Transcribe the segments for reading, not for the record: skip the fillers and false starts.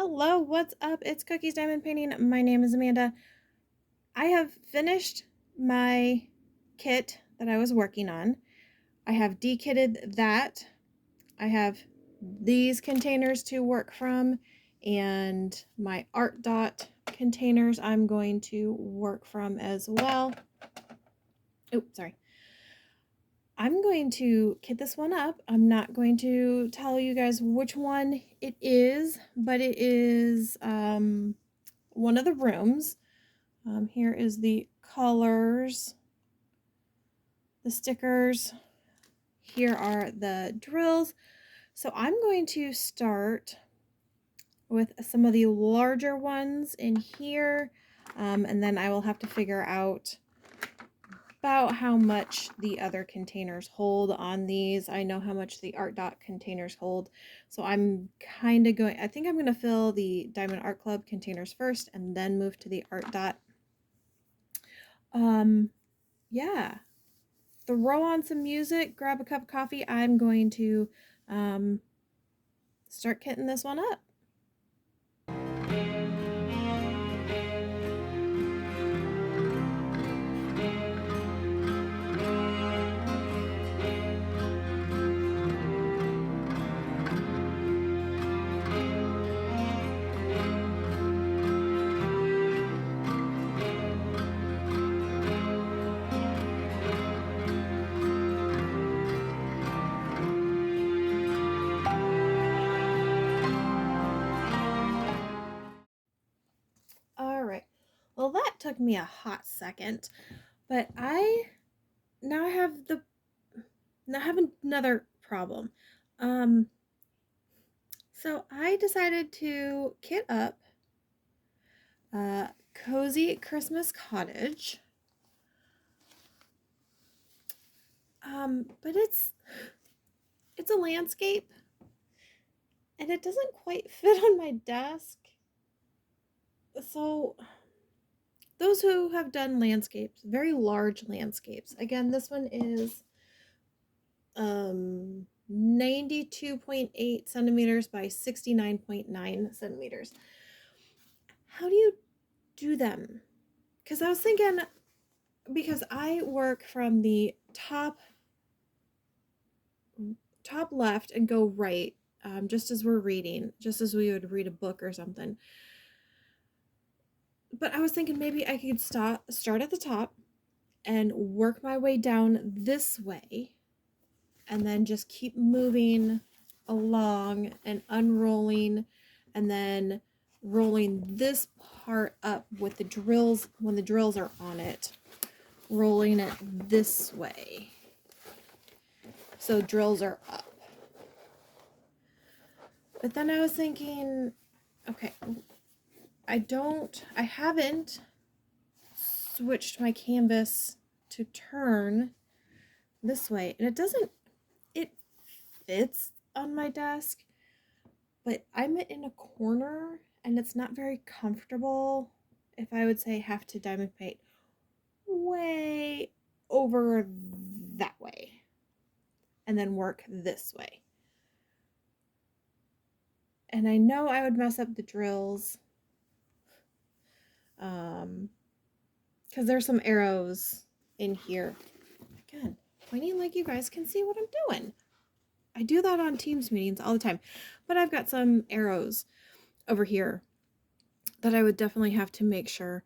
Hello, what's up? It's Cookies Diamond Painting. My name is Amanda. I have finished my kit that I was working on. I have dekitted that. I have these containers to work from, and my art dot containers I'm going to work from as well. Oh, sorry. I'm going to kit this one up. I'm not going to tell you guys which one it is, but it is one of the rooms. Here is the colors, the stickers. Here are the drills. So I'm going to start with some of the larger ones in here, and then I will have to figure out about how much the other containers hold on these. I know how much the art dot containers hold, so I'm kind of I think I'm going to fill the Diamond Art Club containers first and then move to the art dot. Yeah, throw on some music, grab a cup of coffee. I'm going to start kitting this one up. Well, that took me a hot second, but I now have another problem. So I decided to kit up Cozy Christmas Cottage. But it's a landscape, and it doesn't quite fit on my desk. So those who have done landscapes, very large landscapes. Again, this one is 92.8 centimeters by 69.9 centimeters. How do you do them? Because I was thinking, because I work from the top left and go right, just as we're reading, just as we would read a book or something. But I was thinking maybe I could start at the top and work my way down this way, and then just keep moving along and unrolling, and then rolling this part up with the drills when the drills are on it, rolling it this way so drills are up. But then I was thinking, okay, I haven't switched my canvas to turn this way, and it fits on my desk, but I'm in a corner and it's not very comfortable if I would say have to diamond paint way over that way and then work this way. And I know I would mess up the drills, because there's some arrows in here. Again, pointing like you guys can see what I'm doing. I do that on Teams meetings all the time, but I've got some arrows over here that I would definitely have to make sure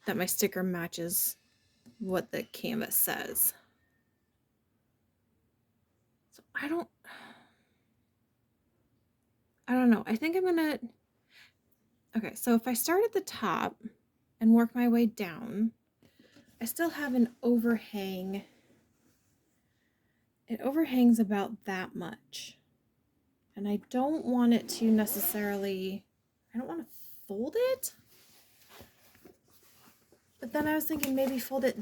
that my sticker matches what the canvas says. So I don't know. I think I'm gonna, okay, so if I start at the top and work my way down, I still have an overhang. It overhangs about that much. And I don't want it to necessarily, I don't want to fold it. But then I was thinking maybe fold it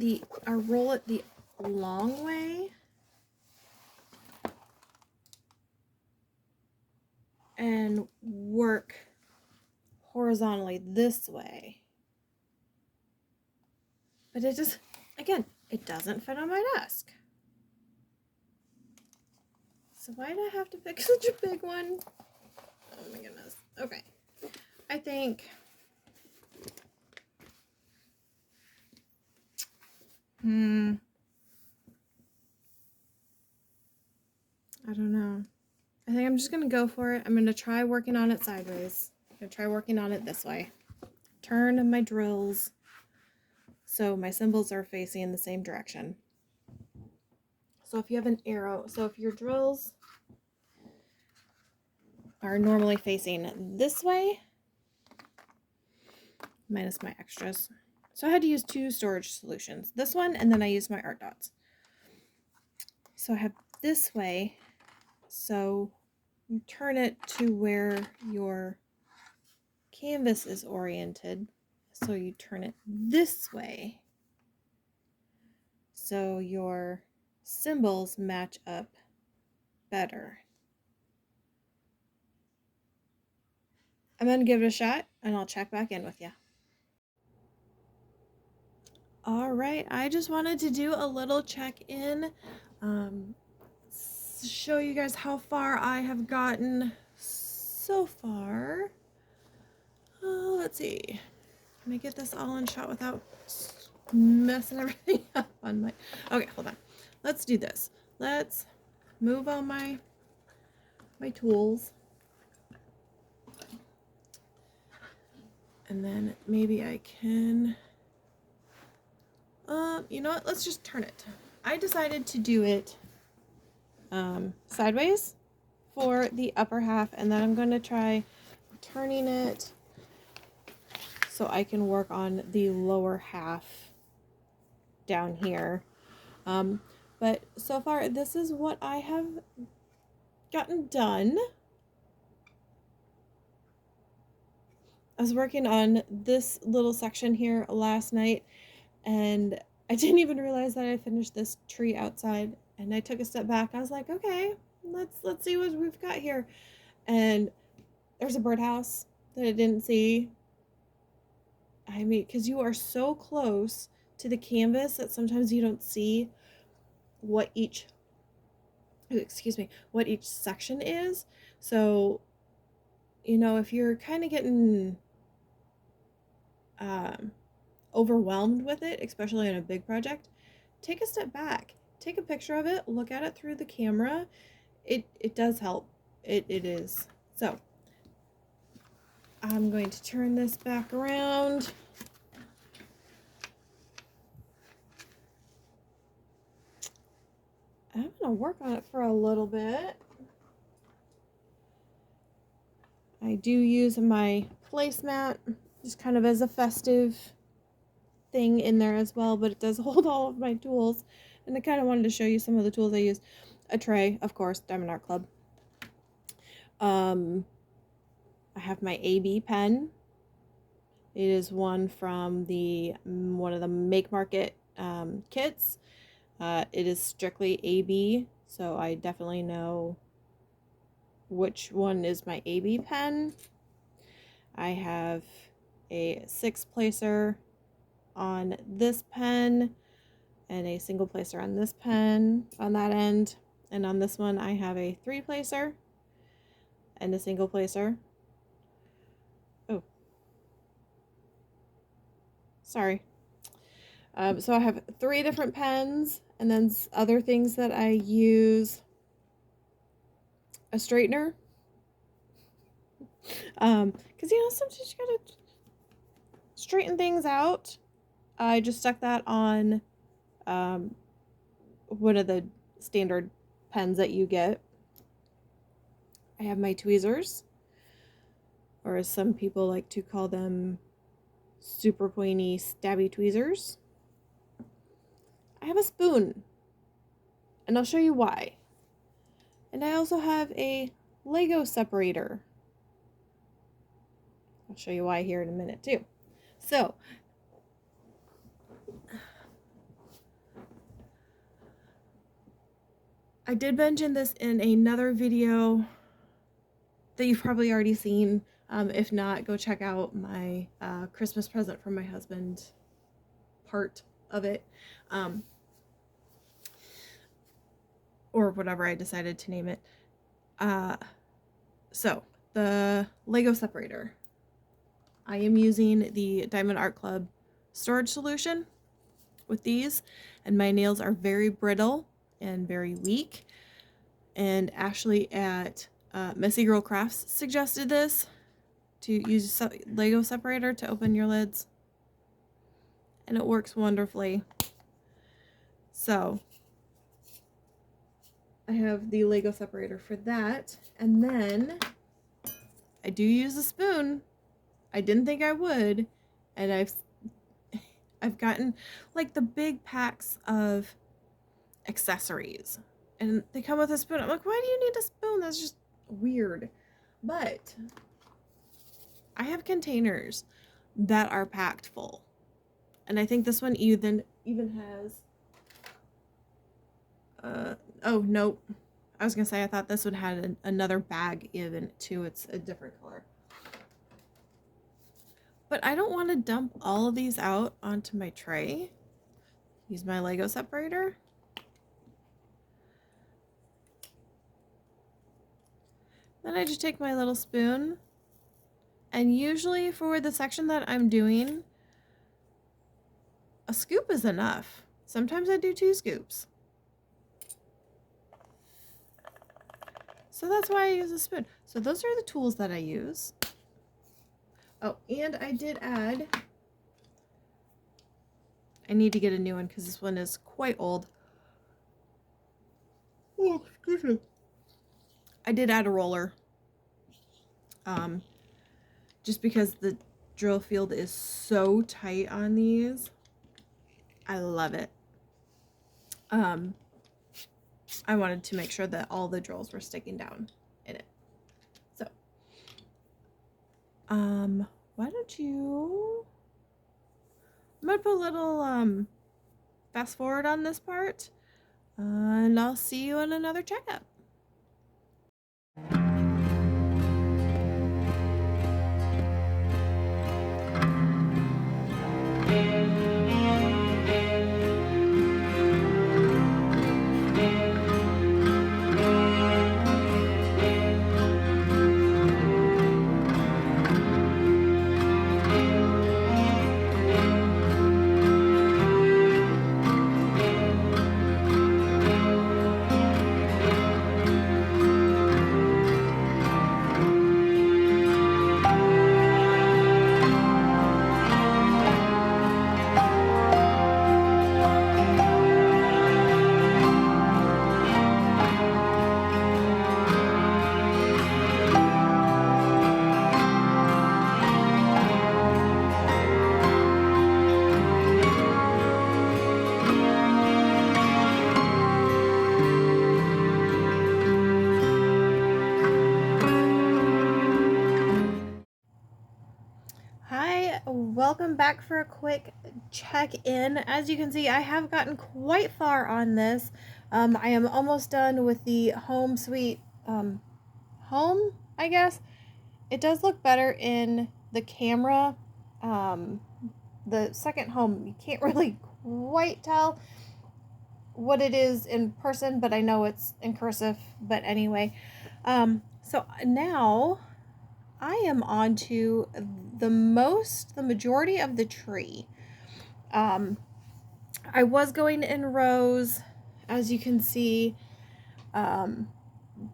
or roll it the long way. And work horizontally this way. But it just, again, it doesn't fit on my desk. So why did I have to pick such a big one? Oh my goodness. Okay. I think I don't know. I think I'm just going to go for it. I'm going to try working on it sideways. I'm going to try working on it this way. Turn my drills so my symbols are facing the same direction. So if you have an arrow, so if your drills are normally facing this way, minus my extras. So I had to use 2 storage solutions. This one, and then I used my art dots. So I have this way. So you turn it to where your canvas is oriented. So you turn it this way. So your symbols match up better. I'm going to give it a shot, and I'll check back in with you. All right, I just wanted to do a little check-in, show you guys how far I have gotten so far. Let's see. Can I get this all in shot without messing everything up on my... Okay, hold on. Let's do this. Let's move all my tools. And then maybe I can... you know what? Let's just turn it. I decided to do it sideways for the upper half, and then I'm going to try turning it so I can work on the lower half down here. But so far, this is what I have gotten done. I was working on this little section here last night, and I didn't even realize that I finished this tree outside, and I took a step back. I was like, okay, let's see what we've got here. And there's a birdhouse that I didn't see. I mean, because you are so close to the canvas that sometimes you don't see what each section is. So, you know, if you're kind of getting overwhelmed with it, especially on a big project, take a step back, take a picture of it, look at it through the camera. It does help. It is. So I'm going to turn this back around. I'm going to work on it for a little bit. I do use my placemat just kind of as a festive thing in there as well, but it does hold all of my tools. And I kind of wanted to show you some of the tools I use. A tray, of course, Diamond Art Club. I have my AB pen. It is one from one of the Make Market kits. It is strictly AB, so I definitely know which one is my AB pen. I have a 6-placer on this pen and a single placer on this pen on that end. And on this one I have a 3-placer and a single placer. Oh, sorry. So I have 3 different pens, and then other things that I use. A straightener. Because you know, sometimes you gotta straighten things out. I just stuck that on one of the standard pens that you get. I have my tweezers, or as some people like to call them, super pointy stabby tweezers. I have a spoon, and I'll show you why. And I also have a Lego separator. I'll show you why here in a minute too. So, I did mention this in another video that you've probably already seen. If not, go check out my Christmas present from my husband part of it. Or whatever I decided to name it. So, the Lego separator. I am using the Diamond Art Club storage solution with these, and my nails are very brittle and very weak. And Ashley at Messy Girl Crafts suggested this, to use a Lego separator to open your lids, and it works wonderfully. So I have the Lego separator for that, and then I do use a spoon. I didn't think I would, and I've gotten like the big packs of accessories, and they come with a spoon. I'm like, why do you need a spoon? That's just weird. But I have containers that are packed full, and I think this one even has oh nope, I was gonna say I thought this one had another bag even too. It's a different color. But I don't want to dump all of these out onto my tray. Use my Lego separator. Then I just take my little spoon, and usually for the section that I'm doing, a scoop is enough. Sometimes I do 2 scoops. So that's why I use a spoon. So those are the tools that I use. Oh, and I did add, I need to get a new one because this one is quite old. Oh, excuse me. I did add a roller. Just because the drill field is so tight on these. I love it. I wanted to make sure that all the drills were sticking down in it. So, why don't you, I'm gonna put a little, fast forward on this part, and I'll see you in another checkup. Hi, welcome back for a quick check-in. As you can see, I have gotten quite far on this. I am almost done with the home sweet home, I guess. It does look better in the camera. The second home, you can't really quite tell what it is in person, but I know it's in cursive. But anyway, so now I am on to the majority of the tree. I was going in rows, as you can see, and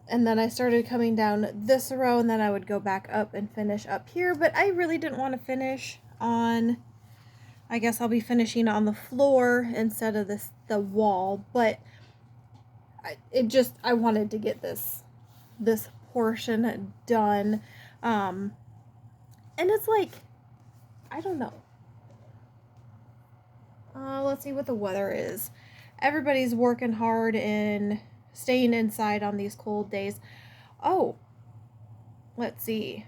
then I started coming down this row, and then I would go back up and finish up here, but I really didn't want to finish on, I guess I'll be finishing on the floor instead of the wall, but I wanted to get this portion done. And it's like, I don't know. Let's see what the weather is. Everybody's working hard and staying inside on these cold days. Oh, let's see.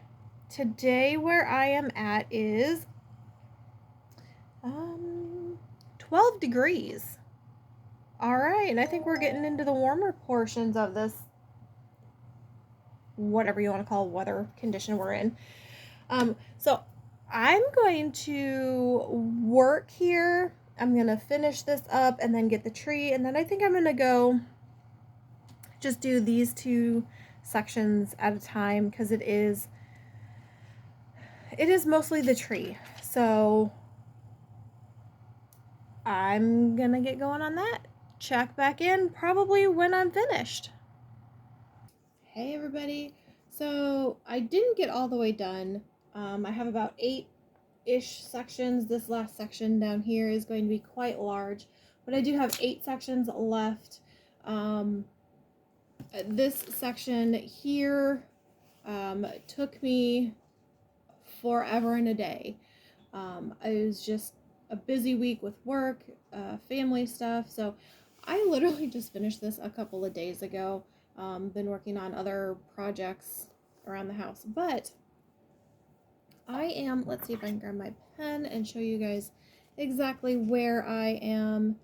Today where I am at is 12 degrees. All right, and I think we're getting into the warmer portions of this, whatever you want to call weather condition we're in. So I'm going to work here. I'm going to finish this up and then get the tree. And then I think I'm going to go just do these 2 sections at a time, because it it is mostly the tree. So I'm gonna get going on that. Check back in probably when I'm finished. Hey everybody. So I didn't get all the way done. I have about 8-ish sections. This last section down here is going to be quite large, but I do have 8 sections left. This section here took me forever and a day. It was just a busy week with work, family stuff. So I literally just finished this a couple of days ago. Been working on other projects around the house, but let's see if I can grab my pen and show you guys exactly where I am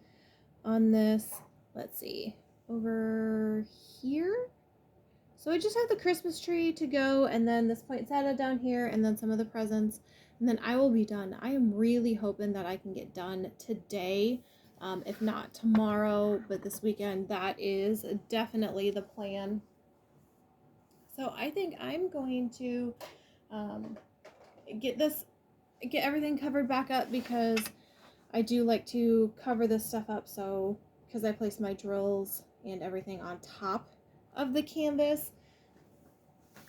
on this. Let's see, over here. So I just have the Christmas tree to go, and then this poinsettia down here, and then some of the presents, and then I will be done. I am really hoping that I can get done today, if not tomorrow, but this weekend. That is definitely the plan. So I think I'm going to get everything covered back up, because I do like to cover this stuff up, so because I place my drills and everything on top of the canvas,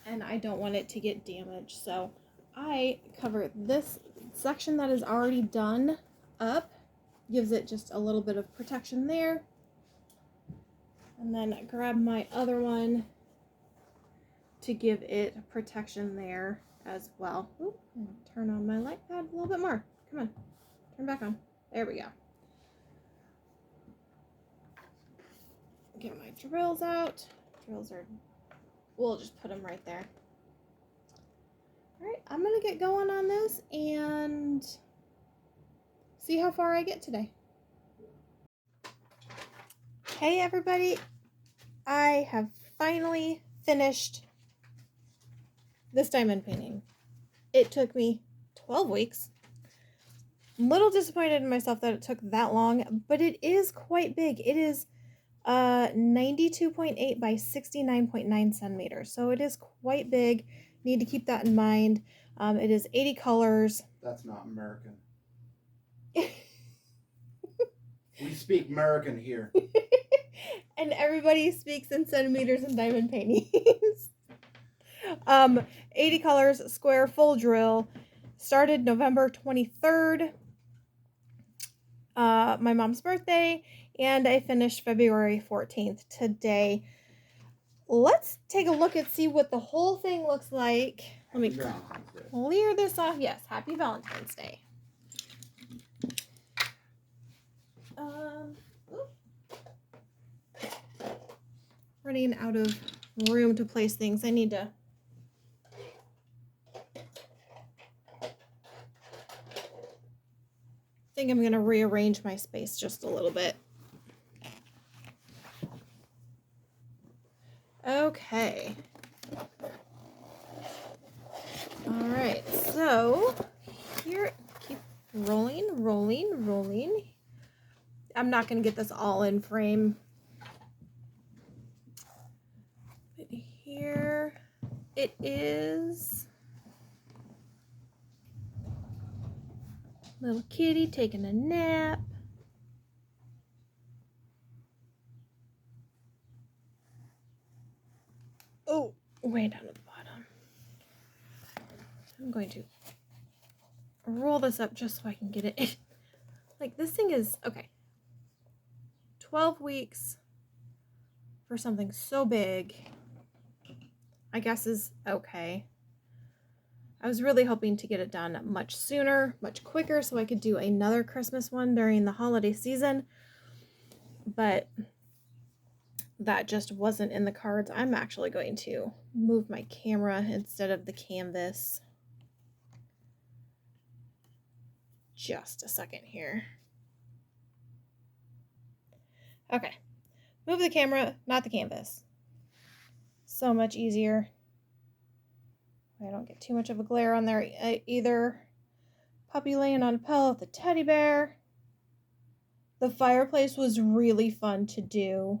and I don't want it to get damaged. So I cover this section that is already done up, gives it just a little bit of protection there, and then grab my other one to give it protection there as well. Oop, and turn on my light pad a little bit more. Come on, turn back on. There we go. Get my drills out. We'll just put them right there. All right, I'm gonna get going on this and see how far I get today. Hey everybody, I have finally finished this diamond painting. It took me 12 weeks. I'm a little disappointed in myself that it took that long, but it is quite big. It is 92.8 by 69.9 centimeters. So it is quite big. Need to keep that in mind. It is 80 colors. That's not American. We speak American here. And everybody speaks in centimeters in diamond paintings. 80 colors, square, full drill. Started November 23rd. My mom's birthday, and I finished February 14th today. Let's take a look and see what the whole thing looks like. Let me clear this off. Yes, happy Valentine's Day. Running out of room to place things. I think I'm going to rearrange my space just a little bit. Okay. All right, so here, keep rolling. I'm not going to get this all in frame. But here it is. Little kitty taking a nap. Oh, way down at the bottom. I'm going to roll this up just so I can get it in. Like, this thing is, okay, 12 weeks for something so big, I guess is okay. I was really hoping to get it done much sooner, much quicker, so I could do another Christmas one during the holiday season, but that just wasn't in the cards. I'm actually going to move my camera instead of the canvas. Just a second here. Okay, move the camera, not the canvas. So much easier. I don't get too much of a glare on there either. Puppy laying on a pillow with a teddy bear. The fireplace was really fun to do.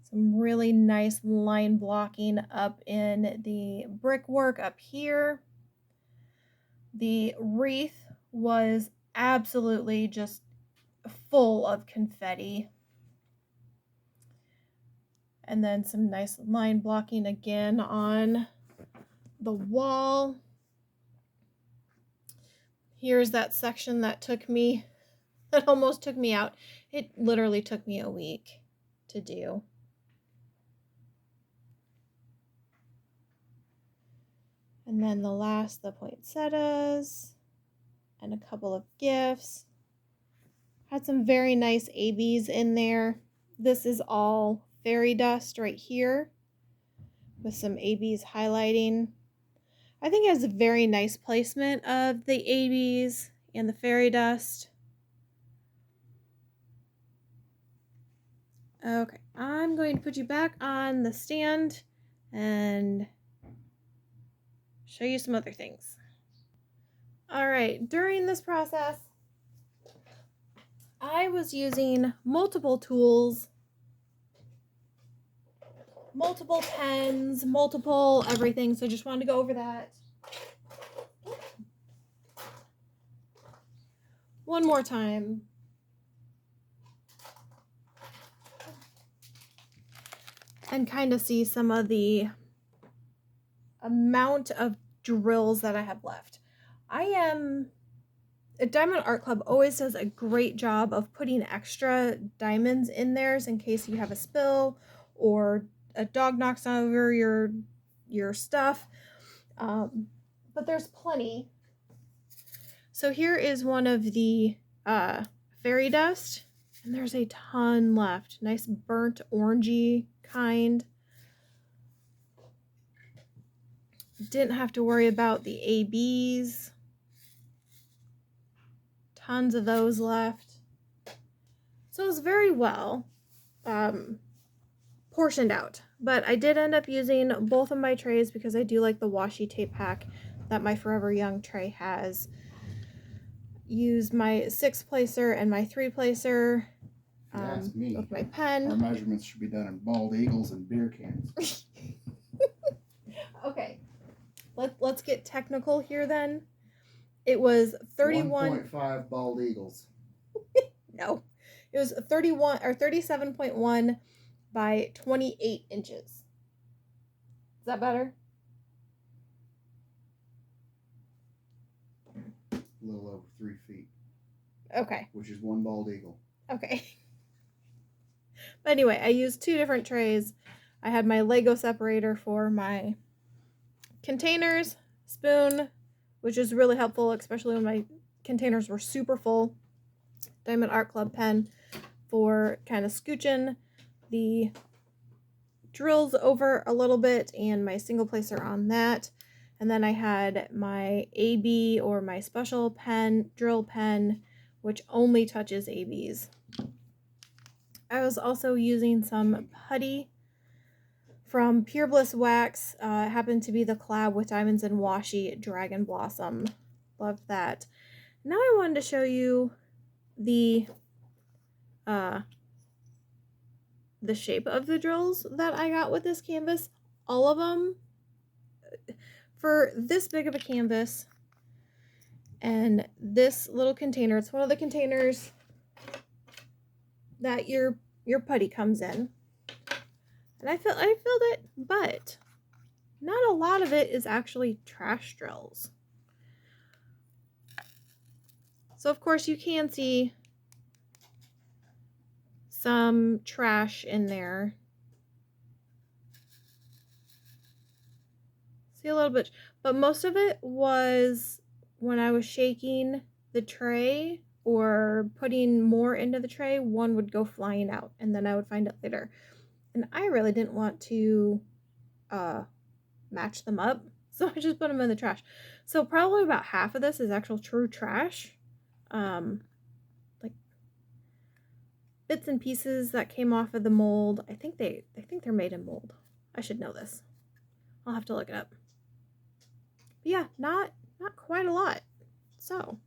Some really nice line blocking up in the brickwork up here. The wreath was absolutely just full of confetti. And then some nice line blocking again on the wall. Here's that section that almost took me out. It literally took me a week to do. And then the poinsettias and a couple of gifts. Had some very nice ABs in there. This is all fairy dust right here with some ABs highlighting. I think it has a very nice placement of the ABs and the fairy dust. Okay, I'm going to put you back on the stand and show you some other things. All right, during this process, I was using multiple tools, multiple pens, multiple everything, so just wanted to go over that one more time. And kind of see some of the amount of drills that I have left. Diamond Art Club always does a great job of putting extra diamonds in theirs in case you have a spill or a dog knocks over your stuff. But there's plenty. So here is one of the fairy dust, and there's a ton left. Nice burnt orangey kind. Didn't have to worry about the ABs. Tons of those left. So it was very well portioned out. But I did end up using both of my trays because I do like the washi tape pack that my Forever Young tray has. Used my 6-placer and my 3-placer Ask me. with my pen. Our measurements should be done in bald eagles and beer cans. Okay, let's get technical here then. It was 1.5 bald eagles. No, it was 31 or 37.1 by 28 inches. Is that better? A little over 3 feet. Okay. Which is one bald eagle. Okay. But anyway, I used 2 different trays. I had my Lego separator for my containers, spoon, which is really helpful, especially when my containers were super full. Diamond Art Club pen for kind of scooching the drills over a little bit, and my single placer on that. And then I had my AB or my special pen, drill pen, which only touches ABs. I was also using some putty from Pure Bliss Wax. Happened to be the collab with Diamonds and Washi Dragon Blossom. Loved that. Now I wanted to show you the shape of the drills that I got with this canvas. All of them for this big of a canvas and this little container. It's one of the containers that your putty comes in. And I filled it, but not a lot of it is actually trash drills. So of course you can see some trash in there. See a little bit, but most of it was when I was shaking the tray or putting more into the tray, one would go flying out and then I would find it later. And I really didn't want to match them up, so I just put them in the trash. So probably about half of this is actual true trash. Like bits and pieces that came off of the mold. I think they're made in mold. I should know this. I'll have to look it up. But yeah, not quite a lot. So, all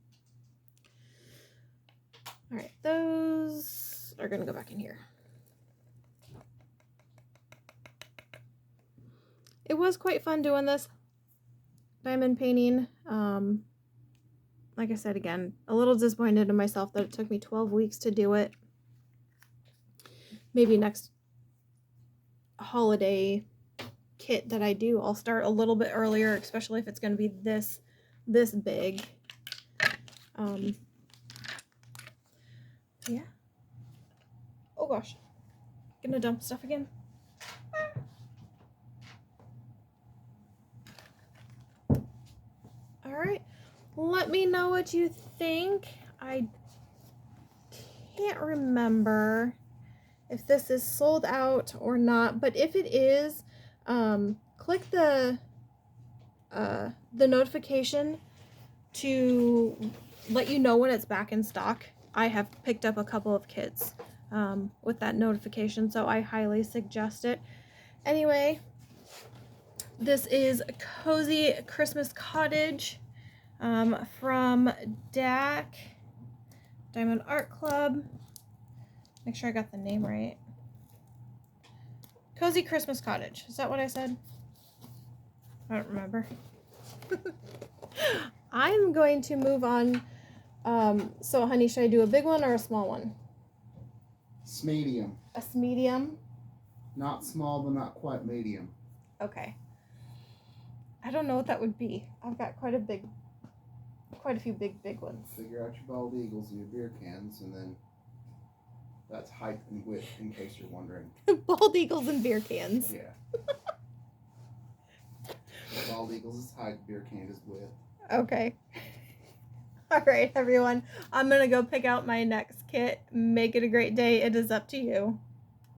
right, those are gonna go back in here. it was quite fun doing this diamond painting. Like I said, again, a little disappointed in myself that it took me 12 weeks to do it. Maybe next holiday kit that I do, I'll start a little bit earlier, especially if it's going to be this big. Yeah. Oh gosh. Gonna dump stuff again. All right. Let me know what you think. I can't remember if this is sold out or not, but if it is, click the notification to let you know when it's back in stock. I have picked up a couple of kits with that notification, so I highly suggest it. Anyway, this is Cozy Christmas Cottage from DAC, Diamond Art Club. Make sure I got the name right. Cozy Christmas Cottage. Is that what I said? I don't remember. I'm going to move on. So, honey, should I do a big one or a small one? Medium. A medium? Not small, but not quite medium. Okay. I don't know what that would be. I've got quite a few big ones. Figure out your bald eagles and your beer cans, and then that's height and width, in case you're wondering. Bald eagles and beer cans. Yeah. Bald eagles is height, beer can is width. Okay. All right, everyone. I'm going to go pick out my next kit. Make it a great day. It is up to you.